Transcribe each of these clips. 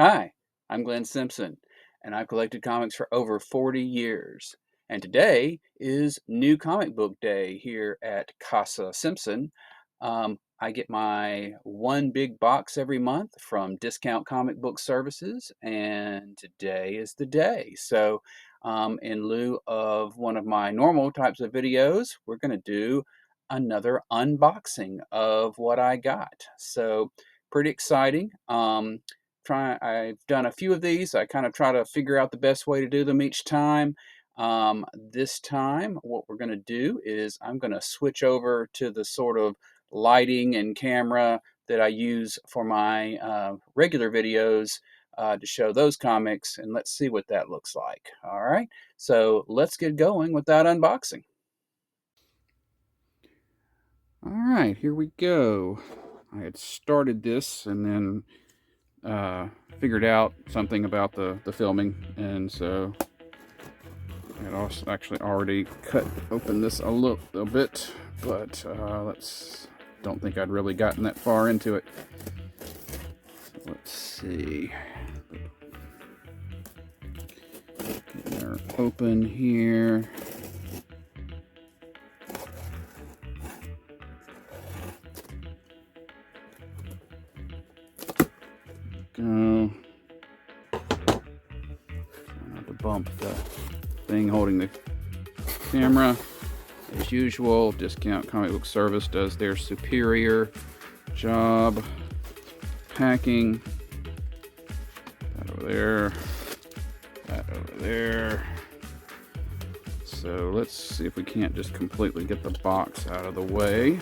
Hi, I'm Glenn Simpson, and I've collected comics for over 40 years. And today is New Comic Book Day here at Casa Simpson. I get my one big box every month from Discount Comic Book Services, and today is the day. So, in lieu of one of my normal types of videos, we're going to do another unboxing of what I got. So, pretty exciting. I've done a few of these. I kind of try to figure out the best way to do them each time. This time, what we're going to do is I'm going to switch over to the sort of lighting and camera that I use for my regular videos to show those comics, and let's see what that looks like. All right, so let's get going with that unboxing. All right, here we go. I had started this and then figured out something about the filming, and so I had also actually already cut open this a little bit, but don't think I'd really gotten that far into it. So let's see. Getting her open here. Go. Try not to bump the thing holding the camera. As usual, Discount Comic Book Service does their superior job packing. That over there. That over there. So let's see if we can't just completely get the box out of the way.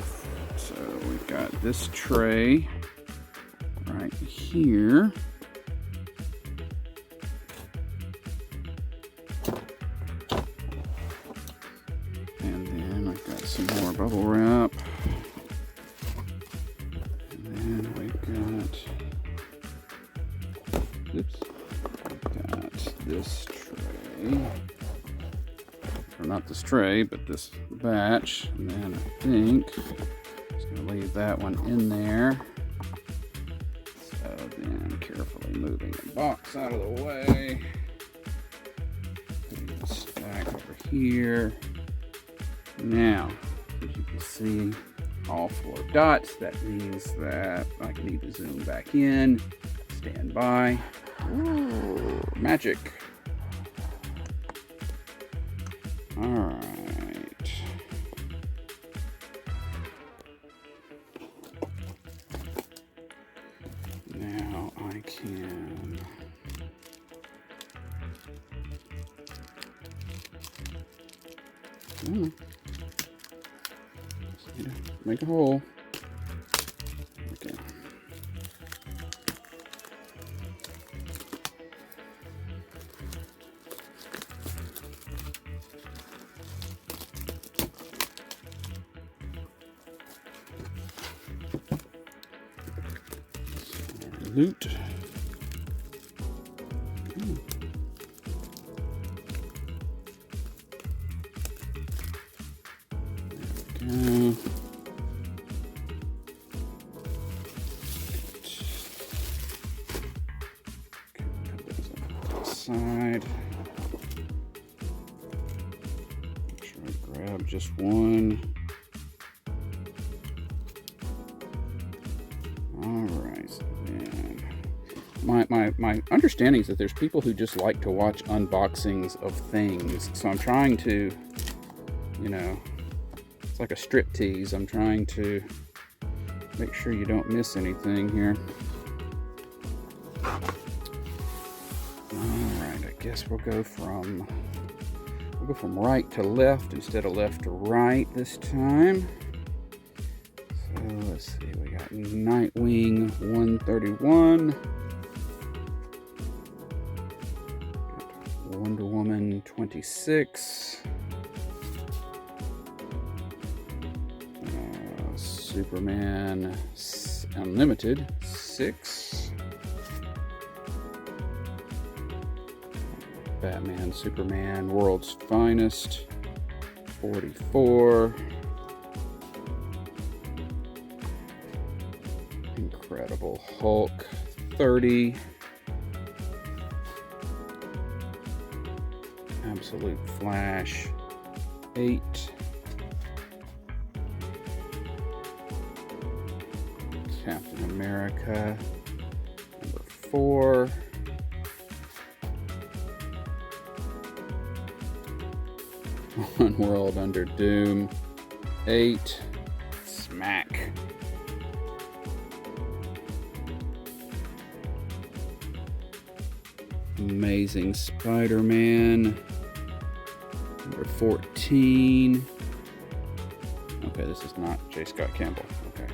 So we've got this tray right here. And then I've got some more bubble wrap. And then we've got this tray. Or not this tray, but this batch. And then I think I'm just going to leave that one in there. So then carefully moving the box out of the way. Putting the stack over here. Now, as you can see, all 4 dots. That means that I need to zoom back in. Stand by. Ooh, magic. All right. Now I can just need to make a hole. Okay. Loot. There we go. Side. Make sure I grab just one. All right. So then my understanding is that there's people who just like to watch unboxings of things. So I'm trying to, it's like a strip tease. I'm trying to make sure you don't miss anything here. I guess we'll go from right to left instead of left to right this time. So let's see, we got Nightwing 131, Wonder Woman 26, Superman Unlimited 6, Batman Superman World's Finest 44, Incredible Hulk 30, Absolute Flash 8. Captain America number 4. One World Under Doom 8. Smack. Amazing Spider-Man number 14. Okay, this is not J. Scott Campbell. Okay,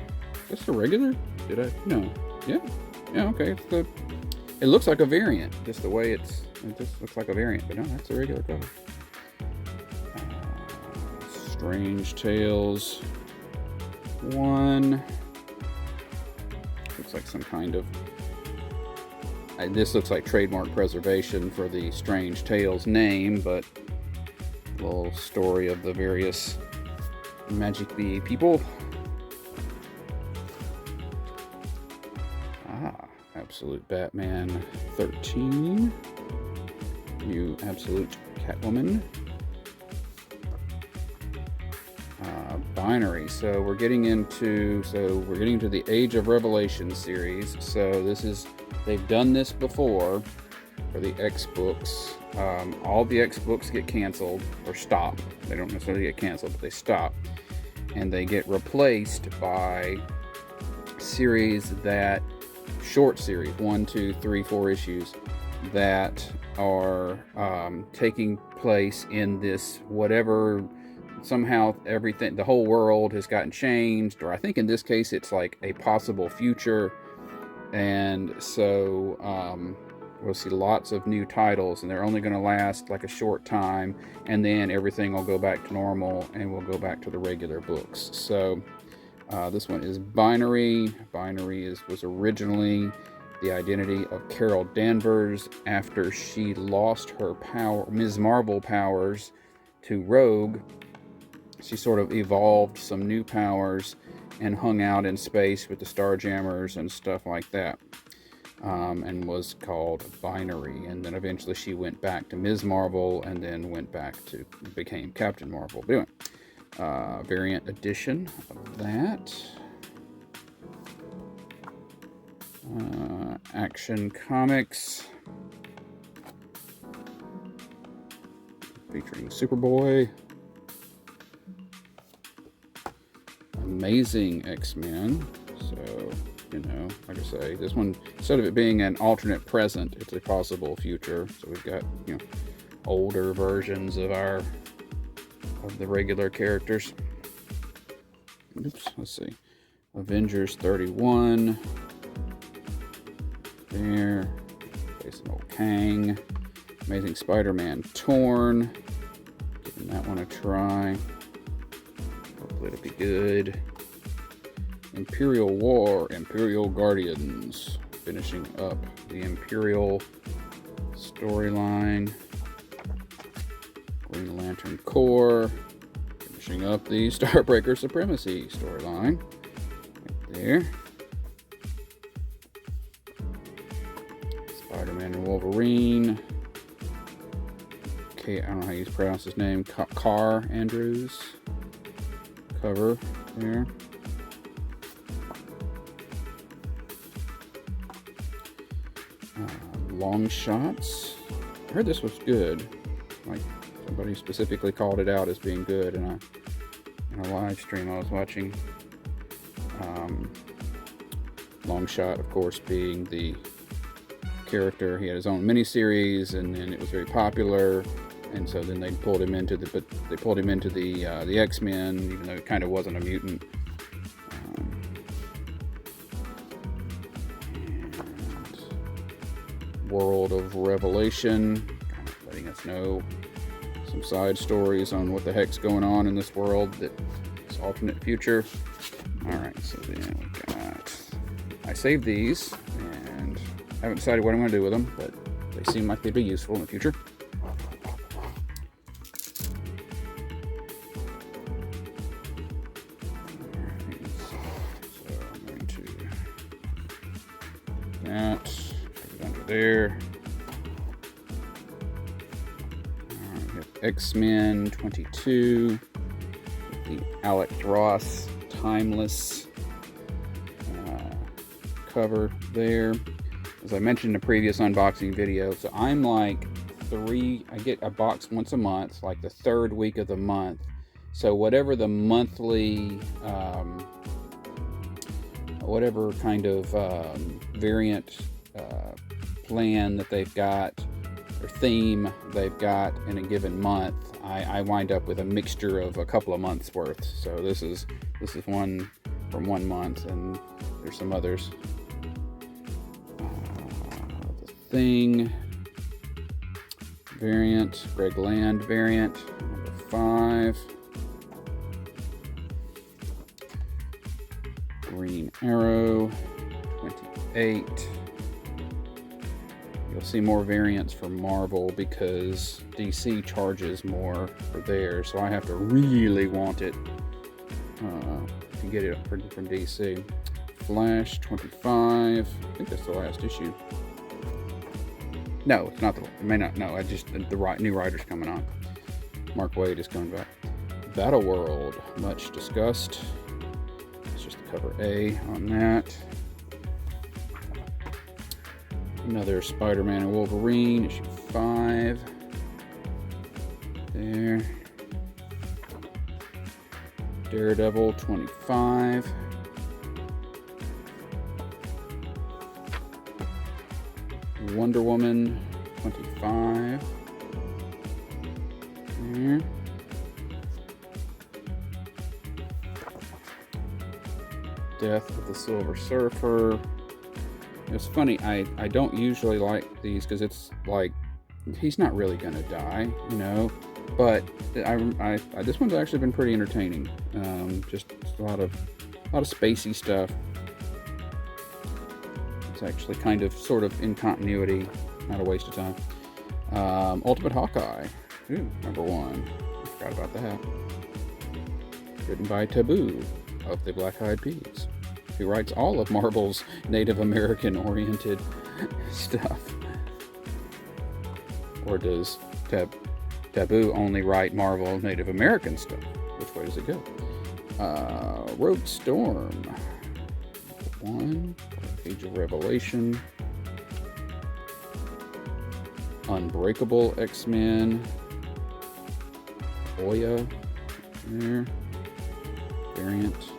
is this a regular? Did I? No. Yeah. Okay. It looks like a variant. Just the way it just looks like a variant. But no, that's a regular cover. Strange Tales 1. Looks like some kind of. This looks like trademark preservation for the Strange Tales name, but a little story of the various Magic Bee people. Absolute Batman 13. New Absolute Catwoman. Binary. So we're getting into the Age of Revelation series. So they've done this before for the X books. All the X books get canceled or stop. They don't necessarily get canceled, but they stop, and they get replaced by short series, 1, 2, 3, 4 issues that are taking place in this whatever. Somehow everything, the whole world has gotten changed, or I think in this case it's like a possible future, and so we'll see lots of new titles, and they're only going to last like a short time, and then everything will go back to normal and we'll go back to the regular books. So this one is Binary. Binary was originally the identity of Carol Danvers after she lost her Ms. Marvel powers to Rogue. She sort of evolved some new powers and hung out in space with the Starjammers and stuff like that, and was called Binary. And then eventually she went back to Ms. Marvel and then became Captain Marvel. But anyway, variant edition of that. Action Comics featuring Superboy. Amazing X-Men. So, like I say, this one, instead of it being an alternate present, it's a possible future. So we've got, older versions of the regular characters. Oops, let's see. Avengers 31. There. Facing old Kang. Amazing Spider-Man Torn. Giving that one a try. Hopefully it'll be good. Imperial War, Imperial Guardians. Finishing up the Imperial storyline. Green Lantern Corps. Finishing up the Starbreaker Supremacy storyline. Right there. Spider-Man and Wolverine. Okay, I don't know how you pronounce his name. Carr Andrews. Cover there. Long Shots. I heard this was good. Like, somebody specifically called it out as being good in a live stream I was watching. Long Shot, of course, being the character. He had his own miniseries, and then it was very popular, and so then they pulled him into the X-Men, even though it kind of wasn't a mutant. World of Revelation, kind of letting us know some side stories on what the heck's going on in this world, this alternate future. Alright, so then we got, I saved these, and I haven't decided what I'm going to do with them, but they seem like they'd be useful in the future. Alright, so I'm going to do that. There. Alright, we X-Men 22, the Alec Ross Timeless cover there. As I mentioned in a previous unboxing video, so I'm like I get a box once a month, like the third week of the month. So whatever the monthly, whatever kind of variant plan that they've got, or theme they've got in a given month, I wind up with a mixture of a couple of months worth. So this is one from 1 month, and there's some others. The Thing variant, Greg Land variant, number 5. Green Arrow, 28. You'll see more variants from Marvel because DC charges more for theirs, so I have to really want it to get it from DC. Flash, 25. I think that's the last issue. No, it's not. It may not. No, the new writer's coming on. Mark Waid is coming back. Battle World, much discussed. It's just the cover A on that. Another Spider-Man and Wolverine, issue 5. There. Daredevil, 25. Wonder Woman, 25. There. Death of the Silver Surfer. It's funny, I don't usually like these because it's like, he's not really gonna die, you know, but this one's actually been pretty entertaining. Just a lot of spacey stuff. It's actually kind of sort of in continuity, not a waste of time. Ultimate Hawkeye, ooh, number 1. I forgot about that. Written by Taboo of the Black Eyed Peas, who writes all of Marvel's Native American oriented stuff. Or does Taboo only write Marvel Native American stuff? Which way does it go? Rogue Storm, 1. Age of Revelation. Unbreakable X-Men. Oya there. Variant.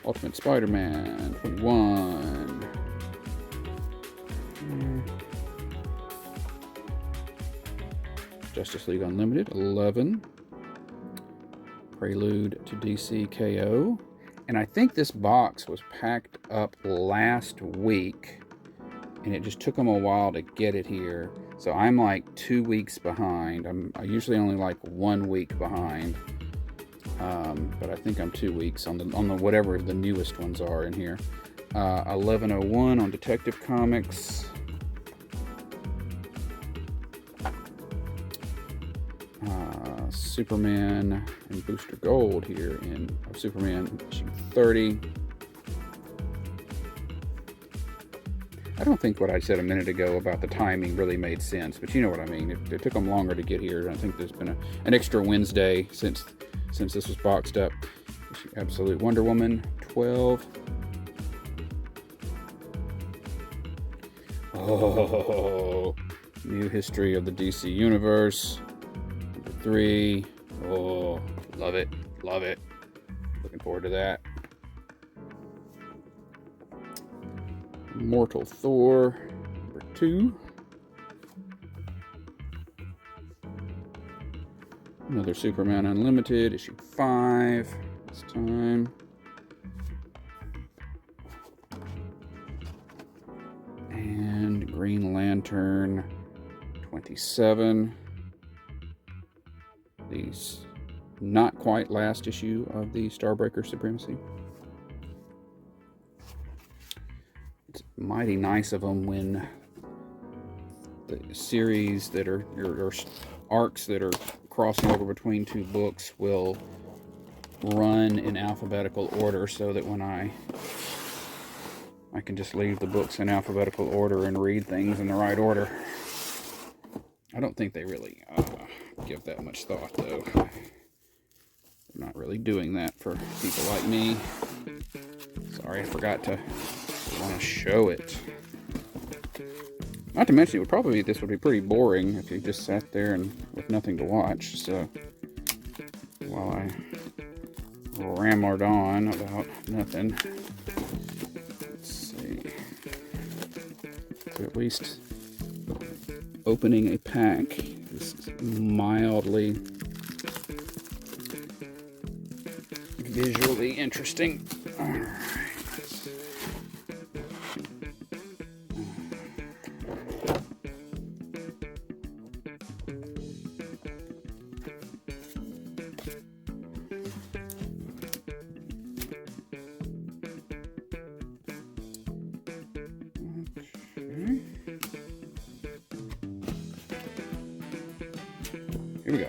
Ultimate Spider-Man, 21. Justice League Unlimited, 11. Prelude to DC KO. And I think this box was packed up last week, and it just took them a while to get it here. So I'm like 2 weeks behind. I usually only like 1 week behind. But I think I'm 2 weeks on the whatever the newest ones are in here. 1101 on Detective Comics. Superman and Booster Gold here in Superman issue 30. I don't think what I said a minute ago about the timing really made sense, but you know what I mean. It took them longer to get here. I think there's been an extra Wednesday since this was boxed up. Absolute Wonder Woman, 12. Oh, new history of the DC Universe. Number 3. Oh, love it. Love it. Looking forward to that. Immortal Thor, number 2. Another Superman Unlimited, issue 5 this time. And Green Lantern, 27. These not quite last issue of the Starbreaker Supremacy. It's mighty nice of them when the series that are or arcs that are crossing over between 2 books will run in alphabetical order, so that when I I can just leave the books in alphabetical order and read things in the right order. I don't think they really give that much thought, though. They're not really doing that for people like me. Sorry, I forgot to want to show it. Not to mention, this would be pretty boring if you just sat there and with nothing to watch. So while I rambled on about nothing, let's see. So at least opening a pack is mildly visually interesting. All right. Here we go.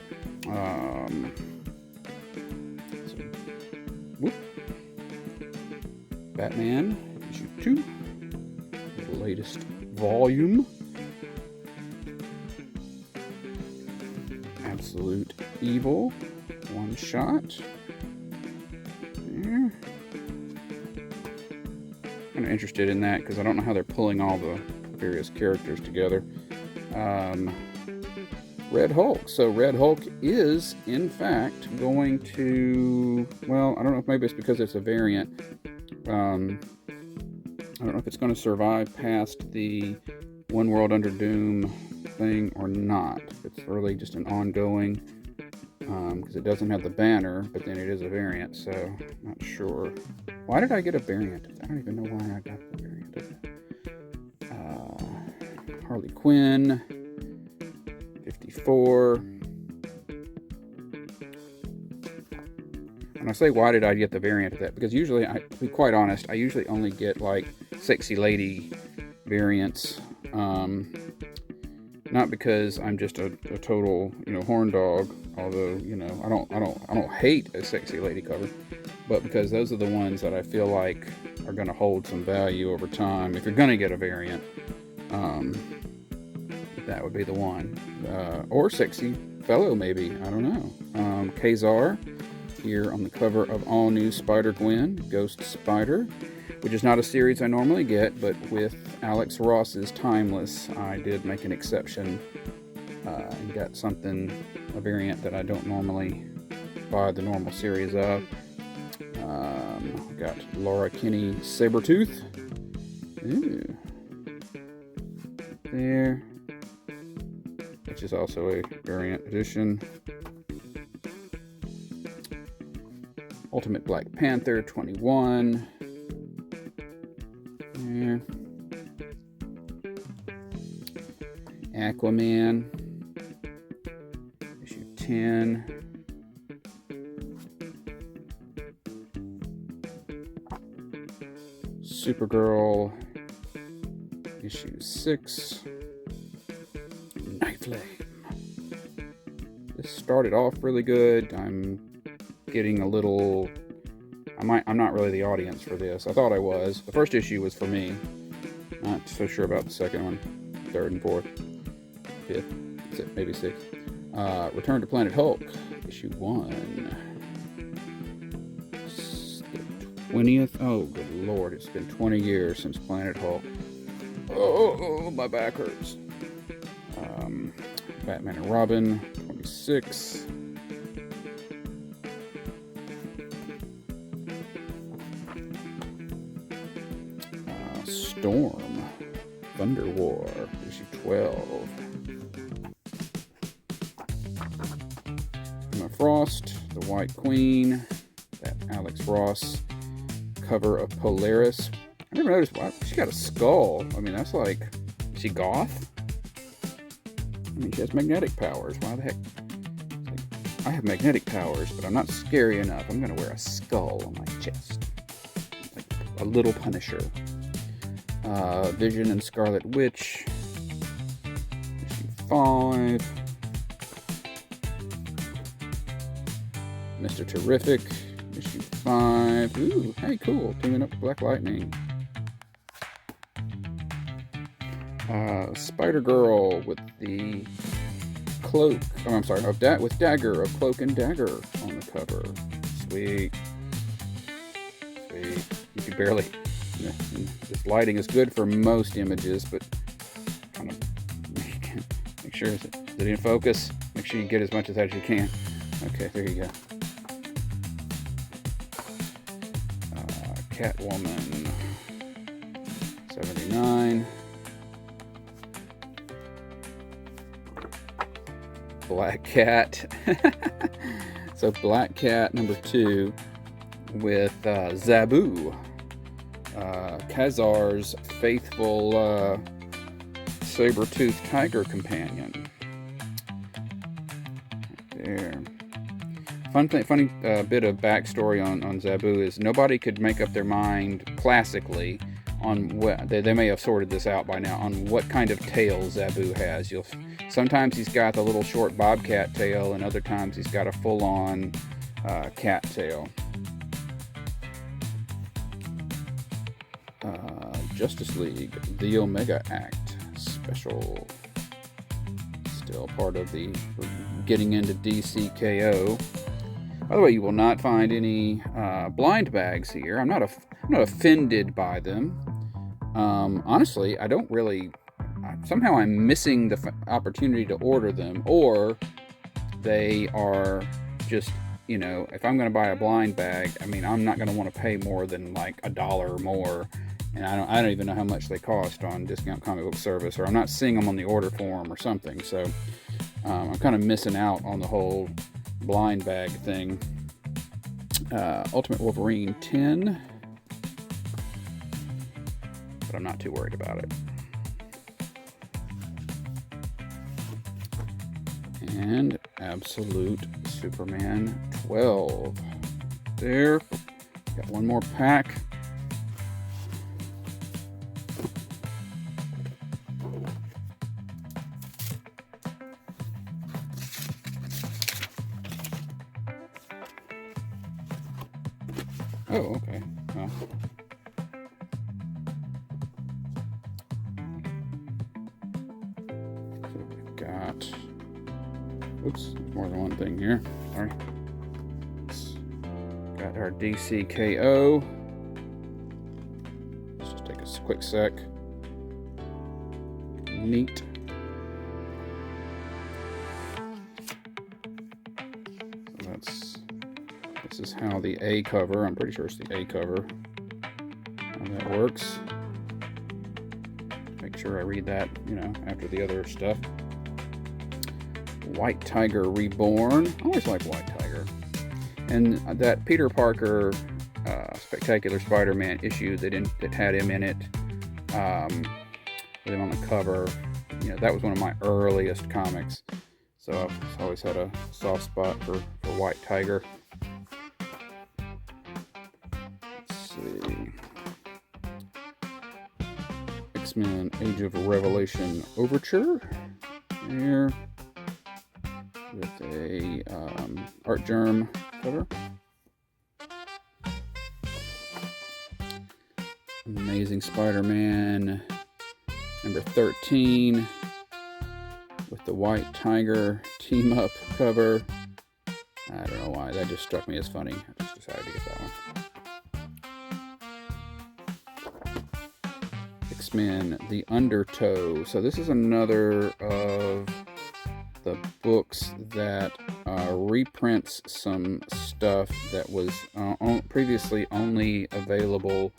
Batman, issue 2, the latest volume. Absolute Evil, one shot. Yeah. Kind of interested in that because I don't know how they're pulling all the various characters together. Red Hulk. So Red Hulk is, in fact, going to, well, I don't know if maybe it's because it's a variant. I don't know if it's going to survive past the One World Under Doom thing or not. It's really just an ongoing, because it doesn't have the banner, but then it is a variant, so not sure. Why did I get a variant? I don't even know why I got the variant of that. Harley Quinn. 54. When I say why did I get the variant of that, because usually, to be quite honest, I usually only get like sexy lady variants. Not because I'm just a total, horn dog, although, I don't hate a sexy lady cover, but because those are the ones that I feel like are going to hold some value over time. If you're going to get a variant, that would be the one. Or sexy fellow, maybe. I don't know. Kazar here on the cover of all new Spider-Gwen, Ghost Spider, which is not a series I normally get, but with Alex Ross's Timeless, I did make an exception and got a variant that I don't normally buy the normal series of. Got Laura Kinney Sabretooth. Ooh. There. Which is also a variant edition. Ultimate Black Panther 21. There. Aquaman. Issue 10. Supergirl. Issue 6. This started off really good. I'm getting a little. I'm not really the audience for this. I thought I was. The first issue was for me. Not so sure about the second one, third and fourth, fifth, maybe sixth. Return to Planet Hulk, issue 1. The 20th. Oh, good lord! It's been 20 years since Planet Hulk. Oh, my back hurts. Batman and Robin, 26. Storm, Thunder War, issue 12. Emma Frost, the White Queen, that Alex Ross cover of Polaris. I never noticed why she got a skull. I mean, that's like, is she goth? I mean, she has magnetic powers. Why the heck? Like, I have magnetic powers, but I'm not scary enough. I'm going to wear a skull on my chest. Like a little Punisher. Vision and Scarlet Witch. Issue 5. Mr. Terrific. Issue 5. Ooh, hey, cool. Teaming up with Black Lightning. Spider-Girl with the cloak. Oh, I'm sorry, with Dagger, of Cloak and Dagger on the cover. Sweet. Sweet. You can barely... This lighting is good for most images, but kind of make sure is it in focus. Make sure you get as much as you can. Okay, there you go. Catwoman 79. Black Cat. So Black Cat number 2 with Zabu, Khazar's faithful saber-toothed tiger companion. Right there. Funny bit of backstory on Zabu is nobody could make up their mind classically on what they may have sorted this out by now on what kind of tail Zabu has. Sometimes he's got the little short bobcat tail, and other times he's got a full-on cat tail. Justice League, the Omega Act special. Still part of the getting into DCKO. By the way, you will not find any blind bags here. I'm not offended by them. Honestly, I don't really... Somehow I'm missing the opportunity to order them, or they are just, if I'm going to buy a blind bag, I mean, I'm not going to want to pay more than like $1 or more, and I don't even know how much they cost on Discount Comic Book Service, or I'm not seeing them on the order form or something, so I'm kind of missing out on the whole blind bag thing. Ultimate Wolverine 10, but I'm not too worried about it. And Absolute Superman 12. There. Got one more pack. Oh, okay. Well. So we've got... Oops, there's more than one thing here. Sorry. Got our DCKO. Let's just take a quick sec. Neat. So this is how the A cover, I'm pretty sure it's the A cover, how that works. Make sure I read that, after the other stuff. White Tiger Reborn. I always like White Tiger. And that Peter Parker Spectacular Spider-Man issue that had him in it, with him on the cover, that was one of my earliest comics. So I've always had a soft spot for White Tiger. Let's see. X-Men Age of Revelation Overture. Here. With a Art Germ cover. Amazing Spider-Man number 13 with the White Tiger team-up cover. I don't know why, that just struck me as funny. I just decided to get that one. X-Men The Undertow. So this is another of the books that reprints some stuff that was previously only available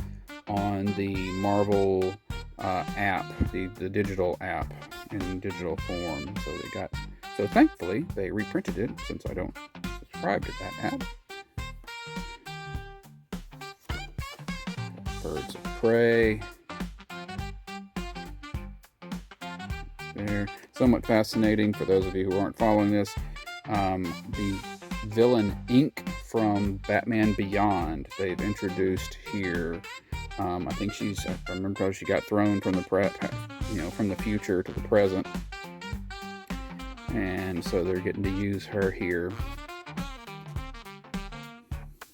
on the Marvel app, the digital app in digital form. So thankfully they reprinted it, since I don't subscribe to that app. Birds of Prey. There. Somewhat fascinating for those of you who aren't following this. The Villain Inc. from Batman Beyond, they've introduced here. I think I remember how she got thrown from from the future to the present. And so they're getting to use her here.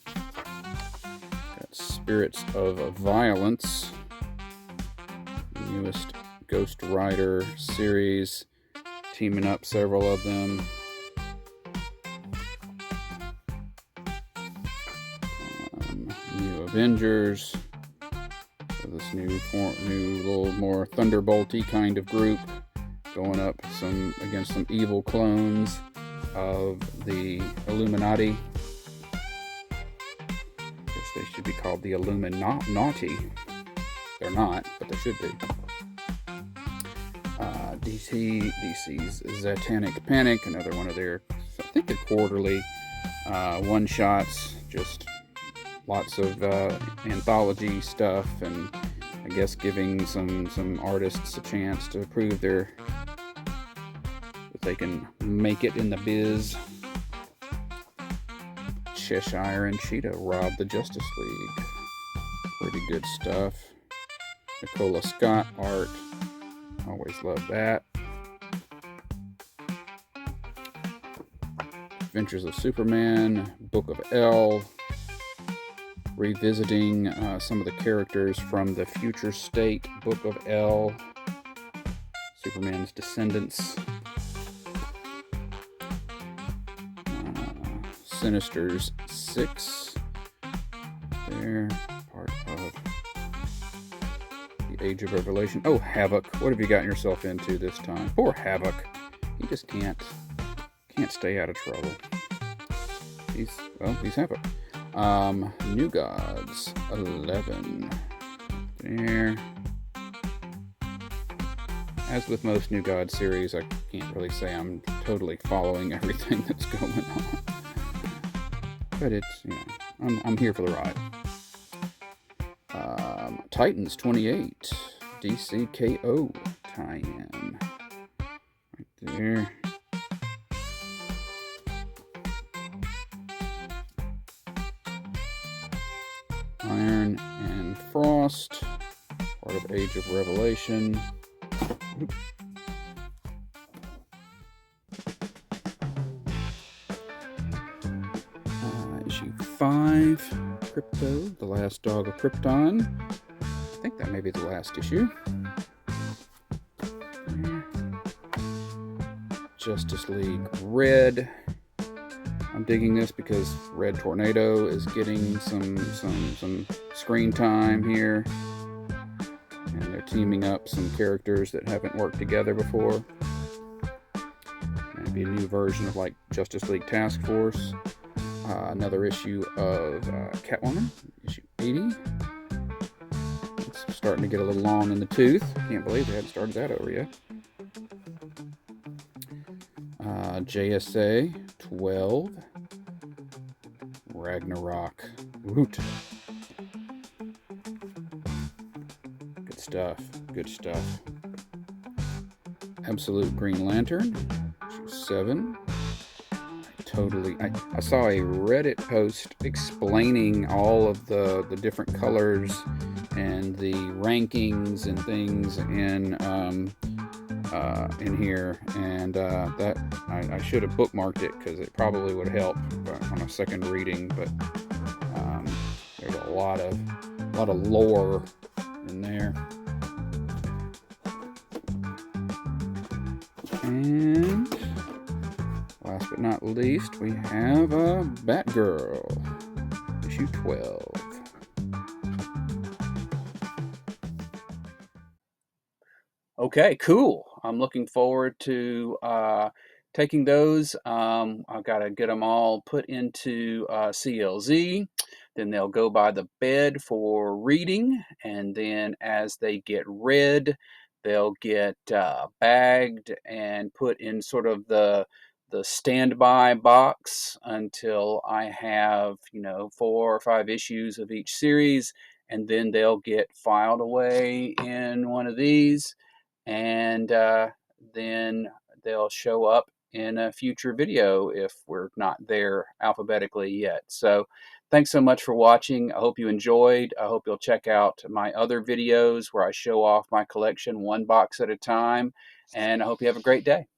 Got Spirits of Violence, newest Ghost Rider series, teaming up several of them. New Avengers, so this new little more Thunderbolty kind of group, going up against some evil clones of the Illuminati. I guess they should be called the Illuminati. They're not, but they should be. DC's Satanic Panic, another one of their, I think they're quarterly one-shots, just lots of anthology stuff, and I guess giving some artists a chance to prove that they can make it in the biz. Cheshire and Cheetah rob the Justice League. Pretty good stuff. Nicola Scott art. Always love that. Adventures of Superman, Book of L, revisiting some of the characters from the Future State Book of L, Superman's descendants. Sinister's 6, there, part of the Age of Revelation. Oh, Havoc, what have you gotten yourself into this time? Poor Havoc, he just can't stay out of trouble. He's Havoc. New Gods 11, there. As with most New Gods series, I can't really say I'm totally following everything that's going on. But it's, I'm here for the ride. Titans 28, DCKO tie-in. Right there. Iron and Frost, part of Age of Revelation. Issue 5, Crypto, The Last Dog of Krypton. I think that may be the last issue. Justice League Red. I'm digging this because Red Tornado is getting some screen time here. And they're teaming up some characters that haven't worked together before. Maybe a new version of like Justice League Task Force. Another issue of Catwoman, issue 80. It's starting to get a little long in the tooth. Can't believe they hadn't started that over yet. JSA 12. Ragnarok. Woot. Good stuff. Good stuff. Absolute Green Lantern, issue 7. I saw a Reddit post explaining all of the different colors and the rankings and things in here, and that I should have bookmarked it because it probably would help on a second reading. But there's a lot of lore in there. And last but not least, we have Batgirl, issue 12. Okay, cool. I'm looking forward to taking those. I've got to get them all put into CLZ. Then they'll go by the bed for reading, and then as they get read, they'll get bagged and put in sort of the standby box until I have 4 or 5 issues of each series, and then they'll get filed away in one of these, and then they'll show up in a future video if we're not there alphabetically yet. So thanks so much for watching. I hope you enjoyed. I hope you'll check out my other videos where I show off my collection one box at a time, and I hope you have a great day.